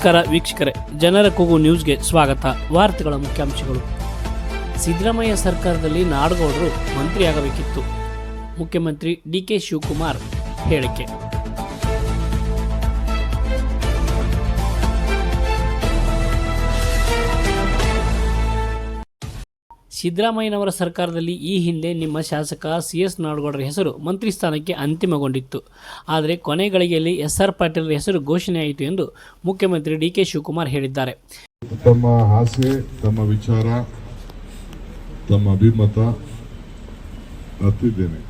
ನಮಸ್ಕಾರ ವೀಕ್ಷಕರೇ, ಜನರ ಕೂಗು ನ್ಯೂಸ್ಗೆ ಸ್ವಾಗತ. ವಾರ್ತೆಗಳ ಮುಖ್ಯಾಂಶಗಳು. ಸಿದ್ದರಾಮಯ್ಯ ಸರ್ಕಾರದಲ್ಲಿ ನಾಡಗೌಡರು ಮಂತ್ರಿಯಾಗಬೇಕಿತ್ತು. ಮುಖ್ಯಮಂತ್ರಿ ಡಿಕೆ ಶಿವಕುಮಾರ್ ಹೇಳಿಕೆ. ಸಿದ್ದರಾಮಯ್ಯನವರ ಸರ್ಕಾರದಲ್ಲಿ ಈ ಹಿಂದೆ ನಿಮ್ಮ ಶಾಸಕ CS ನಾಡಗೌಡರ ಹೆಸರು ಮಂತ್ರಿ ಸ್ಥಾನಕ್ಕೆ ಅಂತಿಮಗೊಂಡಿತ್ತು. ಆದರೆ ಕೊನೆ ಗಳಿಗೆಯಲ್ಲಿ SR ಪಾಟೀಲ್ ಹೆಸರು ಘೋಷಣೆಯಾಯಿತು ಎಂದು ಮುಖ್ಯಮಂತ್ರಿ ಡಿಕೆ ಶಿವಕುಮಾರ್ ಹೇಳಿದ್ದಾರೆ. ತಮ್ಮ ಆಸೆ, ತಮ್ಮ ವಿಚಾರ, ತಮ್ಮ ಅಭಿಮತ ಅರ್ತಿದ್ದೇನೆ.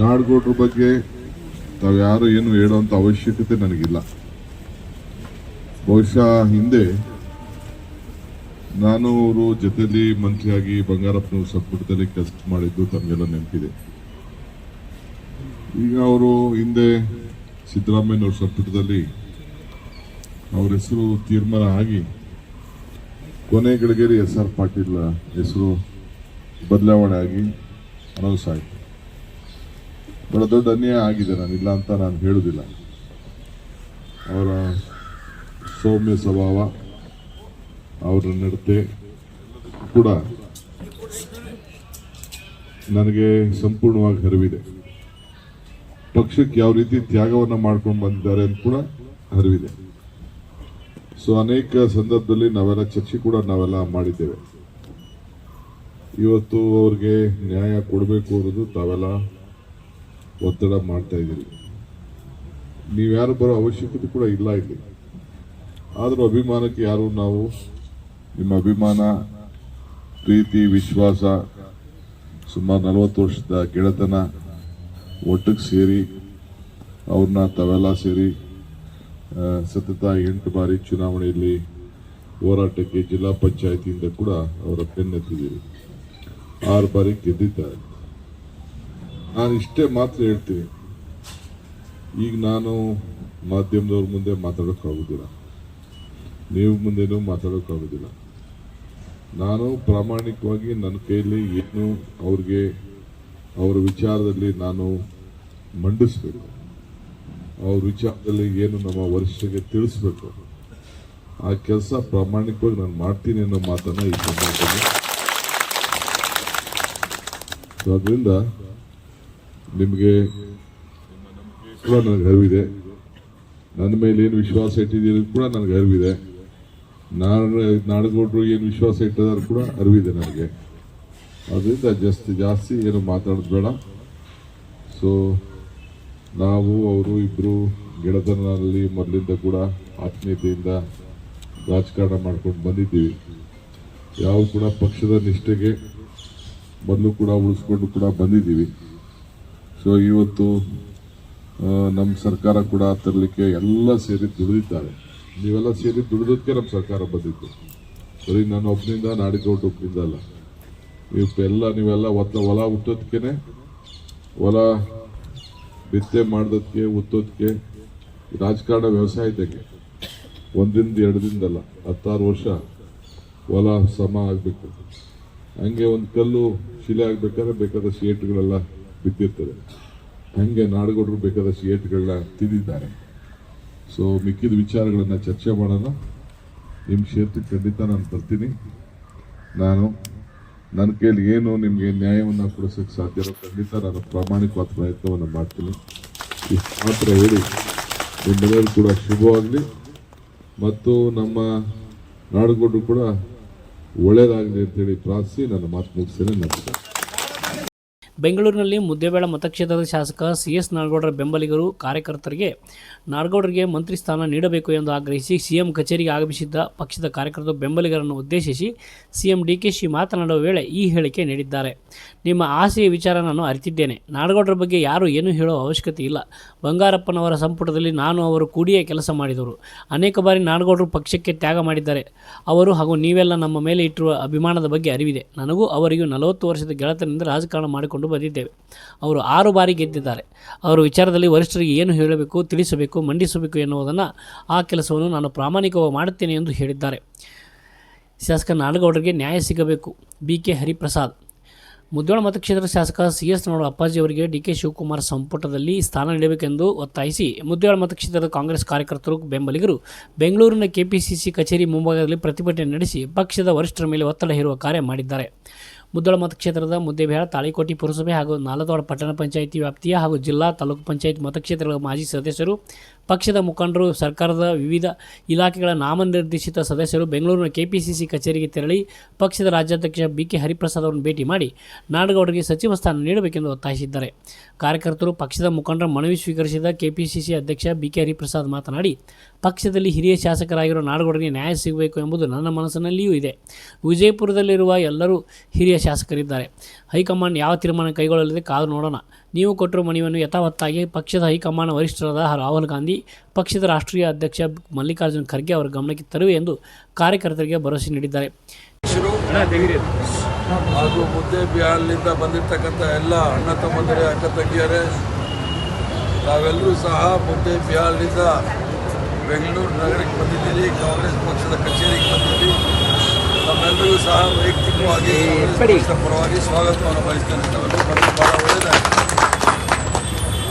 ನಾಡಗೌಡರ ಬಗ್ಗೆ ತಾವ್ಯಾರು ಏನು ಹೇಳುವಂತ ಅವಶ್ಯಕತೆ ನನಗಿಲ್ಲ. ಬಹುಶಃ ಹಿಂದೆ ನಾನು ಅವರು ಜೊತೆಲಿ ಮಂತ್ರಿಯಾಗಿ ಬಂಗಾರಪ್ಪನವ್ರ ಸಂಪುಟದಲ್ಲಿ ಕೆಲಸ ಮಾಡಿದ್ದು ತಮಗೆಲ್ಲ ನೆನಪಿದೆ. ಈಗ ಅವರು ಹಿಂದೆ ಸಿದ್ದರಾಮಯ್ಯನವ್ರ ಸಂಪುಟದಲ್ಲಿ ಅವ್ರ ಹೆಸರು ತೀರ್ಮಾನ ಆಗಿ ಕೊನೆ ಗಳಿಗೆಯಲ್ಲಿ SR ಪಾಟೀಲ್ ಹೆಸರು ಬದಲಾವಣೆ ಆಗಿ ಅನೌನ್ಸ್ ಆಯಿತು. ಬಹಳ ದೊಡ್ಡ ಅನ್ಯಾಯ ಆಗಿದೆ. ನಾನಿಲ್ಲ ಅಂತ ನಾನು ಹೇಳುವುದಿಲ್ಲ. ಅವರ ಸೌಮ್ಯ ಸ್ವಭಾವ, ಅವರ ನಡತೆ ಕೂಡ ನನಗೆ ಸಂಪೂರ್ಣವಾಗಿ ಅರಿವಿದೆ. ಪಕ್ಷಕ್ಕೆ ಯಾವ ರೀತಿ ತ್ಯಾಗವನ್ನು ಮಾಡ್ಕೊಂಡು ಬಂದಿದ್ದಾರೆ ಅಂತ ಕೂಡ ಅರಿವಿದೆ. ಸೊ ಅನೇಕ ಸಂದರ್ಭದಲ್ಲಿ ನಾವೆಲ್ಲ ಚರ್ಚೆ ಕೂಡ ಮಾಡಿದ್ದೇವೆ. ಇವತ್ತು ಅವ್ರಿಗೆ ನ್ಯಾಯ ಕೊಡಬೇಕು ಅನ್ನೋದು ತಾವೆಲ್ಲ ಒತ್ತಡ ಮಾಡ್ತಾ ಇದ್ದೀರಿ. ನೀವ್ಯಾರು ಬರೋ ಅವಶ್ಯಕತೆ ಕೂಡ ಇಲ್ಲ ಇಲ್ಲಿ. ಆದರೂ ಅಭಿಮಾನಕ್ಕೆ ಯಾರು ನಾವು ನಿಮ್ಮ ಅಭಿಮಾನ, ಪ್ರೀತಿ, ವಿಶ್ವಾಸ, ಸುಮಾರು 40 ವರ್ಷದ ಗೆಳೆತನ ಒಟ್ಟಿಗೆ ಸೇರಿ ಅವ್ರನ್ನ ತಾವೆಲ್ಲ ಸೇರಿ ಸತತ 8 ಬಾರಿ ಚುನಾವಣೆಯಲ್ಲಿ ಹೋರಾಟಕ್ಕೆ ಜಿಲ್ಲಾ ಪಂಚಾಯತಿಯಿಂದ ಕೂಡ ಅವರ ಬೆನ್ನೆತ್ತಿದ್ದೀರಿ. 6 ಬಾರಿ ಗೆದ್ದಿದ್ದಾರೆ. ನಾನು ಇಷ್ಟೇ ಮಾತ್ರ ಹೇಳ್ತೀನಿ. ಈಗ ನಾನು ಮಾಧ್ಯಮದವ್ರ ಮುಂದೆ ಮಾತಾಡೋಕ್ಕಾಗೋದಿಲ್ಲ, ನೀವು ಮುಂದೆನೂ ಮಾತಾಡೋಕ್ಕಾಗೋದಿಲ್ಲ. ನಾನು ಪ್ರಾಮಾಣಿಕವಾಗಿ ನನ್ನ ಕೈಯಲ್ಲಿ ಏನು ಅವ್ರಿಗೆ ಅವರ ವಿಚಾರದಲ್ಲಿ ನಾನು ಮಂಡಿಸ್ಬೇಕು, ಅವ್ರ ವಿಚಾರದಲ್ಲಿ ಏನು ನಮ್ಮ ವರಿಷ್ಠರಿಗೆ ತಿಳಿಸ್ಬೇಕು, ಆ ಕೆಲಸ ಪ್ರಾಮಾಣಿಕವಾಗಿ ನಾನು ಮಾಡ್ತೀನಿ ಅನ್ನೋ ಮಾತನ್ನ ಈ ಸಂದರ್ಭದಲ್ಲಿ. ಅದರಿಂದ ನಿಮಗೆ ಕೂಡ ನನಗೆ ಅರಿವಿದೆ. ನನ್ನ ಮೇಲೆ ಏನು ವಿಶ್ವಾಸ ಇಟ್ಟಿದ್ದೀರಿ ಕೂಡ ನನಗೆ ಅರಿವಿದೆ. ನಾಡಗೌಡರು ಏನು ವಿಶ್ವಾಸ ಇಟ್ಟಿದ್ದಾರೆ ಕೂಡ ಅರಿವಿದೆ ನನಗೆ. ಅದರಿಂದ ಜಾಸ್ತಿ ಏನು ಮಾತಾಡೋದು ಬೇಡ. ಸೊ ನಾವು ಅವರು ಇಬ್ಬರು ಗೆಳೆತನಲ್ಲಿ ಮೊದಲಿಂದ ಕೂಡ ಆತ್ಮೀಯತೆಯಿಂದ ರಾಜಕಾರಣ ಮಾಡ್ಕೊಂಡು ಬಂದಿದ್ದೀವಿ. ಯಾವ ಕೂಡ ಪಕ್ಷದ ನಿಷ್ಠೆಗೆ ಮೊದಲು ಕೂಡ ಉಳಿಸ್ಕೊಂಡು ಕೂಡ ಬಂದಿದ್ದೀವಿ. ಸೊ ಇವತ್ತು ನಮ್ಮ ಸರ್ಕಾರ ಕೂಡ ತರಲಿಕ್ಕೆ ಎಲ್ಲ ಸೇರಿ ದುಡಿದಿದ್ದಾರೆ. ನೀವೆಲ್ಲ ಸೇರಿ ದುಡಿದಕ್ಕೆ ನಮ್ಮ ಸರ್ಕಾರ ಬಂದಿತ್ತು. ಬರೀ ನಾನು ಒಬ್ಬನಿಂದ, ನಾಡಗೌಡ ಒಬ್ಬನಿಂದ ಅಲ್ಲ. ನೀವೆಲ್ಲ ಹೊಲ ಹುಟ್ಟೋದಕ್ಕೆ, ಹೊಲ ಬಿತ್ತೆ ಮಾಡೋದಕ್ಕೆ, ಉತ್ತೋದಕ್ಕೆ ರಾಜಕಾರಣ ವ್ಯವಸಾಯ ಇದ್ದಂಗೆ 1 ದಿನದ 2 ದಿನದಲ್ಲ, 16 ವರ್ಷ ಹೊಲ ಸಮ ಆಗಬೇಕು. ಹಂಗೆ ಒಂದು ಕಲ್ಲು ಶಿಲೆ ಆಗ್ಬೇಕಾದ್ರೆ ಬೇಕಾದಷ್ಟು ಏಟುಗಳೆಲ್ಲ ಬಿದ್ದಿರ್ತದೆ. ಹಂಗೆ ನಾಡಗೌಡರು ಬೇಕಾದಷ್ಟು ಏಟುಗಳನ್ನ ತಿಂದಿದ್ದಾರೆ. ಸೊ ಮಿಕ್ಕಿದ ವಿಚಾರಗಳನ್ನ ಚರ್ಚೆ ಮಾಡೋಣ. ನಿಮ್ಮ ಕ್ಷೇತ್ರಕ್ಕೆ ಖಂಡಿತ ನಾನು ಬರ್ತೀನಿ. ನಾನು ನನ್ನ ಕೈಲಿ ಏನು ನಿಮಗೆ ನ್ಯಾಯವನ್ನು ಕೊಡಿಸೋಕ್ಕೆ ಸಾಧ್ಯ ಖಂಡಿತ ನಾನು ಪ್ರಾಮಾಣಿಕವಾದ ಪ್ರಯತ್ನವನ್ನು ಮಾಡ್ತೀನಿ. ಇಷ್ಟು ಮಾತ್ರ ಹೇಳಿ ನಿಮ್ಮೆಲ್ಲರೂ ಕೂಡ ಶುಭವಾಗಲಿ ಮತ್ತು ನಮ್ಮ ನಾಡಗೌಡರು ಕೂಡ ಒಳ್ಳೆಯದಾಗಲಿ ಅಂತೇಳಿ ಪ್ರಾರ್ಥಿಸಿ ನನ್ನ ಮಾತು ಮುಗಿಸ್ತೇನೆ. ನಮಸ್ಕಾರ. ಬೆಂಗಳೂರಿನಲ್ಲಿ ಮುದ್ದೇಬೇಳ ಮತಕ್ಷೇತ್ರದ ಶಾಸಕ CS ನಾಡಗೌಡರ ಬೆಂಬಲಿಗರು, ಕಾರ್ಯಕರ್ತರಿಗೆ ನಾಡಗೌಡರಿಗೆ ಮಂತ್ರಿ ಸ್ಥಾನ ನೀಡಬೇಕು ಎಂದು ಆಗ್ರಹಿಸಿ CM ಕಚೇರಿಗೆ ಆಗಮಿಸಿದ್ದ ಪಕ್ಷದ ಕಾರ್ಯಕರ್ತರು ಬೆಂಬಲಿಗರನ್ನು ಉದ್ದೇಶಿಸಿ CM DK ಮಾತನಾಡುವ ವೇಳೆ ಈ ಹೇಳಿಕೆ ನೀಡಿದ್ದಾರೆ. ನಿಮ್ಮ ಆಸೆಯ ವಿಚಾರ ನಾನು ಅರಿತಿದ್ದೇನೆ. ನಾಡಗೌಡರ ಬಗ್ಗೆ ಯಾರು ಏನೂ ಹೇಳುವ ಅವಶ್ಯಕತೆ ಇಲ್ಲ. ಬಂಗಾರಪ್ಪನವರ ಸಂಪುಟದಲ್ಲಿ ನಾನು ಅವರು ಕೂಡಿಯೇ ಕೆಲಸ ಮಾಡಿದವರು. ಅನೇಕ ಬಾರಿ ನಾಡಗೌಡರು ಪಕ್ಷಕ್ಕೆ ತ್ಯಾಗ ಮಾಡಿದ್ದಾರೆ. ಅವರು ಹಾಗೂ ನೀವೆಲ್ಲ ನಮ್ಮ ಮೇಲೆ ಇಟ್ಟಿರುವ ಅಭಿಮಾನದ ಬಗ್ಗೆ ಅರಿವಿದೆ. ನನಗೂ ಅವರಿಗೂ 40 ವರ್ಷದ ಗೆಳೆತನದಿಂದ ರಾಜಕಾರಣ ಮಾಡಿಕೊಂಡು ಬಂದಿದ್ದೇವೆ. ಅವರು 6 ಬಾರಿ ಗೆದ್ದಿದ್ದಾರೆ. ಅವರ ವಿಚಾರದಲ್ಲಿ ವರಿಷ್ಠರಿಗೆ ಏನು ಹೇಳಬೇಕು, ತಿಳಿಸಬೇಕು, ಮಂಡಿಸಬೇಕು ಎನ್ನುವುದನ್ನು ಆ ಕೆಲಸವನ್ನು ನಾನು ಪ್ರಾಮಾಣಿಕವಾಗಿ ಮಾಡುತ್ತೇನೆ ಎಂದು ಹೇಳಿದ್ದಾರೆ. ಶಾಸಕ ನಾಡಗೌಡರಿಗೆ ನ್ಯಾಯ ಸಿಗಬೇಕು. BK ಹರಿಪ್ರಸಾದ್. ಮುದ್ದೇಳ ಮತಕ್ಷೇತ್ರದ ಶಾಸಕ CS ನಾಡಗೌಡ ಅಪ್ಪಾಜಿ ಅವರಿಗೆ DK ಶಿವಕುಮಾರ್ ಸಂಪುಟದಲ್ಲಿ ಸ್ಥಾನ ನೀಡಬೇಕೆಂದು ಒತ್ತಾಯಿಸಿ ಮುದ್ದೇಳ ಮತಕ್ಷೇತ್ರದ ಕಾಂಗ್ರೆಸ್ ಕಾರ್ಯಕರ್ತರು ಬೆಂಬಲಿಗರು ಬೆಂಗಳೂರಿನ KPCC ಕಚೇರಿ ಮುಂಭಾಗದಲ್ಲಿ ಪ್ರತಿಭಟನೆ ನಡೆಸಿ ಪಕ್ಷದ ವರಿಷ್ಠರ ಮೇಲೆ ಒತ್ತಡ ಹೇರುವ ಕಾರ್ಯ ಮಾಡಿದ್ದಾರೆ. ಮುದ್ದೇಳ ಮತಕ್ಷೇತ್ರದ ಮುದ್ದೇಬಿಹಾಳ, ತಾಳಿಕೋಟೆ ಪುರಸಭೆ ಹಾಗೂ ನಾಲತವಾಡ ಪಟ್ಟಣ ಪಂಚಾಯಿತಿ ವ್ಯಾಪ್ತಿಯ ಹಾಗೂ ಜಿಲ್ಲಾ ತಾಲೂಕು ಪಂಚಾಯತ್ ಮತಕ್ಷೇತ್ರಗಳ ಮಾಜಿ ಸದಸ್ಯರು, ಪಕ್ಷದ ಮುಖಂಡರು, ಸರ್ಕಾರದ ವಿವಿಧ ಇಲಾಖೆಗಳ ನಾಮನಿರ್ದೇಶಿತ ಸದಸ್ಯರು ಬೆಂಗಳೂರಿನ KPCC ಕಚೇರಿಗೆ ತೆರಳಿ ಪಕ್ಷದ ರಾಜ್ಯಾಧ್ಯಕ್ಷ BK ಹರಿಪ್ರಸಾದ್ ಅವರನ್ನು ಭೇಟಿ ಮಾಡಿ ನಾಡಗೌಡರಿಗೆ ಸಚಿವ ಸ್ಥಾನ ನೀಡಬೇಕೆಂದು ಒತ್ತಾಯಿಸಿದ್ದಾರೆ. ಕಾರ್ಯಕರ್ತರು ಪಕ್ಷದ ಮುಖಂಡರ ಮನವಿ ಸ್ವೀಕರಿಸಿದ KPCC ಅಧ್ಯಕ್ಷ BK ಹರಿಪ್ರಸಾದ್ ಮಾತನಾಡಿ, ಪಕ್ಷದಲ್ಲಿ ಹಿರಿಯ ಶಾಸಕರಾಗಿರುವ ನಾಡಗೌಡರಿಗೆ ನ್ಯಾಯ ಸಿಗಬೇಕು ಎಂಬುದು ನನ್ನ ಮನಸ್ಸಿನಲ್ಲಿಯೂ ಇದೆ. ವಿಜಯಪುರದಲ್ಲಿರುವ ಎಲ್ಲರೂ ಹಿರಿಯ ಶಾಸಕರಿದ್ದಾರೆ. ಹೈಕಮಾಂಡ್ ಯಾವ ತೀರ್ಮಾನ ಕೈಗೊಳ್ಳಲಿದೆ ಕಾದು ನೋಡೋಣ. ನೀವು ಕೊಟ್ಟಿರುವ ಮನವಿಯನ್ನು ಯಥಾವತ್ತಾಗಿ ಪಕ್ಷದ ಹೈಕಮಾಂಡ್ ವರಿಷ್ಠರಾದ ರಾಹುಲ್ ಗಾಂಧಿ, ಪಕ್ಷದ ರಾಷ್ಟ್ರೀಯ ಅಧ್ಯಕ್ಷ ಮಲ್ಲಿಕಾರ್ಜುನ್ ಖರ್ಗೆ ಅವರ ಗಮನಕ್ಕೆ ತರುವೆ ಎಂದು ಕಾರ್ಯಕರ್ತರಿಗೆ ಭರವಸೆ ನೀಡಿದ್ದಾರೆ. ಹಾಗೂ ಮುದ್ದೇಬಿಹಾಳನಿಂದ ಬಂದಿರತಕ್ಕಂಥ ಎಲ್ಲ ಅಣ್ಣ ತಮ್ಮಂದಿರೇ, ಅಕ್ಕ ತಂಗಿಯರೇ, ನಾವೆಲ್ಲರೂ ಸಹ ಮುದ್ದೇಬಿಹಾಳನಿಂದ ಬೆಂಗಳೂರು ನಗರಕ್ಕೆ ಬಂದಿದ್ದೀರಿ. ಕಾಂಗ್ರೆಸ್ ಪಕ್ಷದ ಕಚೇರಿಗೆ ಬಂದಿದ್ದೀವಿ. ನಮ್ಮೆಲ್ಲರಿಗೂ ಸಹ ವೈಯಕ್ತಿಕವಾಗಿ ಪಕ್ಷದ ಪರವಾಗಿ ಸ್ವಾಗತವನ್ನು ಬಯಸ್ತೇನೆ. ನಾವೆಲ್ಲರೂ ಬಂದು ಭಾಳ ಒಳ್ಳೆಯದಾಗಿದೆ.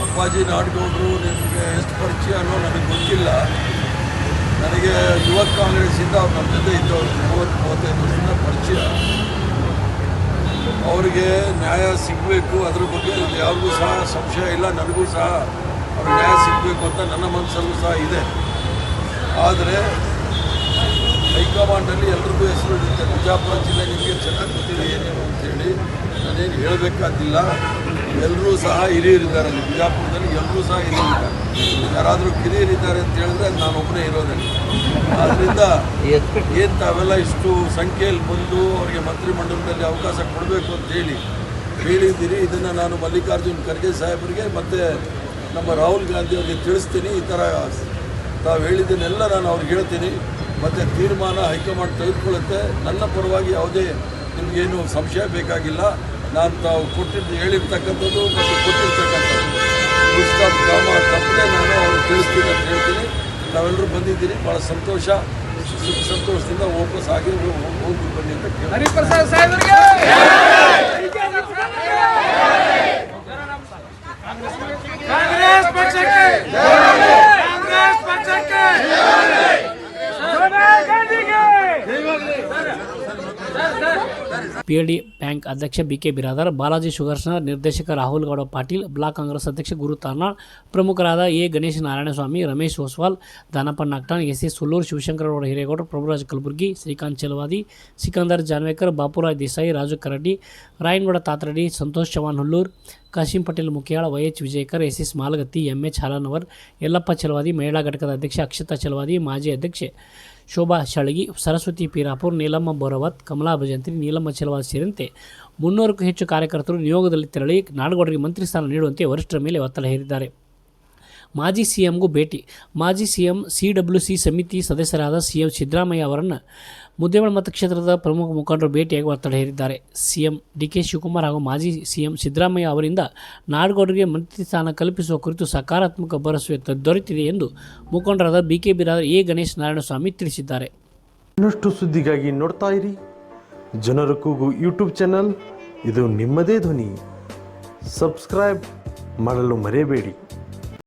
ಅಪ್ಪಾಜಿ ನಾಡಗೌಡರು ನಿಮಗೆ ಎಷ್ಟು ಪರಿಚಯ ಅನ್ನೋ ನನಗೆ ಗೊತ್ತಿಲ್ಲ. ನನಗೆ ಯುವ ಕಾಂಗ್ರೆಸ್ಸಿಂದ ಅವ್ರು ನಮ್ಮ ಜೊತೆ ಇದ್ದವರು 30-35 ವರ್ಷದಿಂದ ಪರಿಚಯ. ಅವರಿಗೆ ನ್ಯಾಯ ಸಿಗಬೇಕು, ಅದ್ರ ಬಗ್ಗೆ ಯಾರಿಗೂ ಸಹ ಸಂಶಯ ಇಲ್ಲ. ನನಗೂ ಸಹ ಅವ್ರಿಗೆ ನ್ಯಾಯ ಸಿಗಬೇಕು ಅಂತ ನನ್ನ ಮನಸ್ಸಲ್ಲೂ ಸಹ ಇದೆ. ಆದರೆ ಹೈಕಮಾಂಡಲ್ಲಿ ಎಲ್ರಿಗೂ ಹೆಸರು ಇರುತ್ತೆ. ಬಿಜಾಪುರ ಜಿಲ್ಲೆ ನಿಮಗೆ ಚೆನ್ನಾಗಿ ಗೊತ್ತಿದೆ ಏನೇನು ಅಂತೇಳಿ ನಾನೇನು ಹೇಳಬೇಕಾದಿಲ್ಲ. ಎಲ್ಲರೂ ಸಹ ಹಿರಿಯರಿದ್ದಾರೆ ಅಲ್ಲಿ ಬಿಜಾಪುರದಲ್ಲಿ. ಎಲ್ಲರೂ ಸಹ ಹಿರಿಯರಿದ್ದಾರೆ. ಯಾರಾದರೂ ಕಿರಿಯರಿದ್ದಾರೆ ಅಂತ ಹೇಳಿದ್ರೆ ನಾನೊಬ್ಬನೇ ಇರೋದಿಲ್ಲ. ಆದ್ದರಿಂದ ಏನು ತಾವೆಲ್ಲ ಇಷ್ಟು ಸಂಖ್ಯೆಯಲ್ಲಿ ಬಂದು ಅವರಿಗೆ ಮಂತ್ರಿಮಂಡಲದಲ್ಲಿ ಅವಕಾಶ ಕೊಡಬೇಕು ಅಂತೇಳಿ ಹೇಳಿದ್ದೀರಿ. ಇದನ್ನು ನಾನು ಮಲ್ಲಿಕಾರ್ಜುನ್ ಖರ್ಗೆ ಸಾಹೇಬರಿಗೆ ಮತ್ತು ನಮ್ಮ ರಾಹುಲ್ ಗಾಂಧಿ ಅವರಿಗೆ ತಿಳಿಸ್ತೀನಿ. ಈ ಥರ ತಾವು ಹೇಳಿದ್ದನ್ನೆಲ್ಲ ನಾನು ಅವ್ರಿಗೆ ಹೇಳ್ತೀನಿ. ಮತ್ತು ತೀರ್ಮಾನ ಹೈಕಮಾಂಡ್ ತೆಗೆದುಕೊಳ್ಳುತ್ತೆ. ನನ್ನ ಪರವಾಗಿ ಯಾವುದೇ ನಿಮಗೇನು ಸಂಶಯ ಬೇಕಾಗಿಲ್ಲ. ನಾನು ತಾವು ಹೇಳಿರ್ತಕ್ಕಂಥದ್ದು ಮತ್ತು ಕೊಟ್ಟಿರ್ತಕ್ಕಂಥದ್ದು ಪುಸ್ತಕ ಕ್ರಮ ತಪ್ಪದೆ ನಾನು ಅವ್ರಿಗೆ ತಿಳಿಸ್ತೀನಿ ಅಂತ ಹೇಳ್ತೀನಿ. ನಾವೆಲ್ಲರೂ ಬಂದಿದ್ದೀನಿ. ಭಾಳ ಸಂತೋಷದಿಂದ ವಾಪಸ್ ಆಗಿ ಹೋಗಿ ಬನ್ನಿ ಅಂತ ಕೇಳಿ. PLD ಬ್ಯಾಂಕ್ ಅಧ್ಯಕ್ಷ BK ಬಿರಾದಾರ್, ಬಾಲಾಜಿ ಶುಗರ್ಸ್ನ ನಿರ್ದೇಶಕ ರಾಹುಲ್ ಗೌಡ ಪಾಟೀಲ್, ಬ್ಲಾಕ್ ಕಾಂಗ್ರೆಸ್ ಅಧ್ಯಕ್ಷ ಗುರು ತಾರ್ನಾಳ್, ಪ್ರಮುಖರಾದ Ganesha Narayanaswamy, Ramesh Oswal, Danappa ನಾಗ್ಟಾನ್, SS ಸುಲ್ಲೂರ್, ಶಿವಶಂಕರಗೌಡ Hiregowda, Prabhuraj Kalaburagi, Srikanth Chalavadi, Sikandar Janvekar, ಬಾಪುರಾಯ್ Desai, Raju ಕರಡ್ಡಿ, ರಾಯನಗೌಡ ತಾತರಡಿ, Santosh Chavan Hullur, Kashim Patel ಮುಖಿಯಾಳ, YH Vijaykar, SS Malagatti, MH ಹಾಲನವರ್, Yallappa Chalavadi, ಮಹಿಳಾ ಘಟಕದ ಅಧ್ಯಕ್ಷ ಅಕ್ಷತಾ ಚಲವಾದಿ, ಮಾಜಿ ಅಧ್ಯಕ್ಷೆ ಶೋಭಾ ಶಳಗಿ, ಸರಸ್ವತಿ ಪೀರಾಪುರ್, ನೀಲಮ್ಮ ಬೋರವತ್, ಕಮಲಾ ಭಜಂತ್ರಿ, ನೀಲಮ್ಮ ಚಲವಾದಿ ಸೇರಿದಂತೆ 300ಕ್ಕೂ ಹೆಚ್ಚು ಕಾರ್ಯಕರ್ತರು ನಿಯೋಗದಲ್ಲಿ ತೆರಳಿ ನಾಡಗೌಡರಿಗೆ ಮಂತ್ರಿ ಸ್ಥಾನ ನೀಡುವಂತೆ ವರಿಷ್ಠರ ಮೇಲೆ ಒತ್ತಡ ಹೇರಿದ್ದಾರೆ. ಮಾಜಿ CMಗೂ ಭೇಟಿ. ಮಾಜಿ CM CWC ಸಮಿತಿ ಸದಸ್ಯರಾದ CM ಸಿದ್ದರಾಮಯ್ಯ ಅವರನ್ನು ಮುದ್ದೇಬಿಹಾಳ ಮತಕ್ಷೇತ್ರದ ಪ್ರಮುಖ ಮುಖಂಡರು ಭೇಟಿಯಾಗಿ ಒತ್ತಡ ಹೇರಿದ್ದಾರೆ. CM DK ಶಿವಕುಮಾರ್ ಹಾಗೂ ಮಾಜಿ CM ಸಿದ್ದರಾಮಯ್ಯ ಅವರಿಂದ ನಾಡಗೌಡರಿಗೆ ಮಂತ್ರಿ ಸ್ಥಾನ ಕಲ್ಪಿಸುವ ಕುರಿತು ಸಕಾರಾತ್ಮಕ ಭರವಸೆ ದೊರೆತಿದೆ ಎಂದು ಮುಖಂಡರಾದ BK ಬಿರಾದಾರ್, ಗಣೇಶ ನಾರಾಯಣಸ್ವಾಮಿ ತಿಳಿಸಿದ್ದಾರೆ. ಇನ್ನಷ್ಟು ಸುದ್ದಿಗಾಗಿ ನೋಡ್ತಾ ಇರಿ ಜನರ ಕೂಗು ಯೂಟ್ಯೂಬ್ ಚಾನಲ್. ಇದು ನಿಮ್ಮದೇ ಧ್ವನಿ. ಸಬ್ಸ್ಕ್ರೈಬ್ ಮಾಡಲು ಮರೆಯಬೇಡಿ.